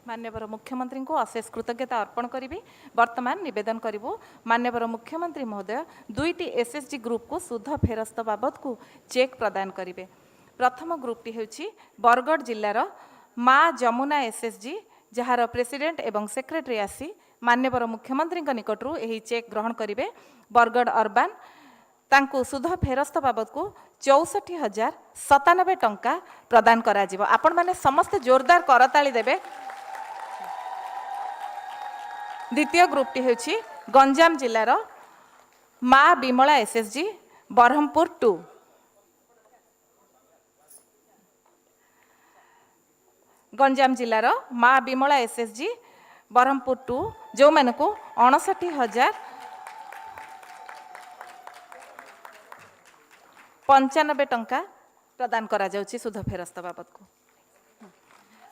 माननीय मुख्यमंत्री को अशेष कृतज्ञता अर्पण करी वर्तमान निवेदन करूँ माननीय मुख्यमंत्री महोदय 2टी एसएचजी ग्रुप को शुद्ध फेरस्त बाबद को चेक प्रदान करेंगे। प्रथम ग्रुपटी हूँ बरगढ़ जिलार माँ जमुना एसएचजी जार प्रेसिडेंट एवं सेक्रेटरी आसी माननीय मुख्यमंत्री निकटू यही चेक ग्रहण करेंगे। बरगढ़ अर्बान तांको शुद्ध फेरस्त बाबद को 64,097 टंका प्रदान करा जिवो। आपण माने समस्त जोरदार करताली देबे। द्वितीय ग्रुपटी होछि गंजाम जिलार माँ बिमला एसएचजी बरहमपुर 2। गंजाम जिलार माँ बिमला एसएचजी बरहमपुर 2 जो मानकु 59,095 टंका प्रदान करा जाउछि शुद्ध फेरस्त बाबद को।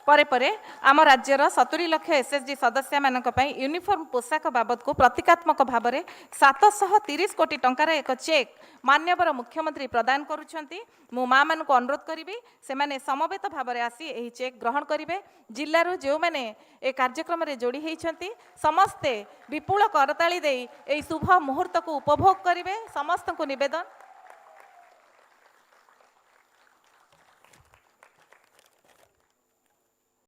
परे परे आम राज्यर 70 लाख एसएचजी सदस्य मानक पई यूनिफॉर्म पोशाक बाबद को प्रतीकात्मक भाव में 730 कोटी टंकार एक चेक माननीय मुख्यमंत्री प्रदान करुछंती। मु माँ मान को अनुरोध करी से माने समवेत भाव में आसी यही चेक ग्रहण करेंगे। जिलूर जो मैंने ए कार्यक्रम में जोड़ी होती समस्ते विपुल करताली दे शुभ मुहूर्त को उपभोग करेंगे। समस्त को निवेदन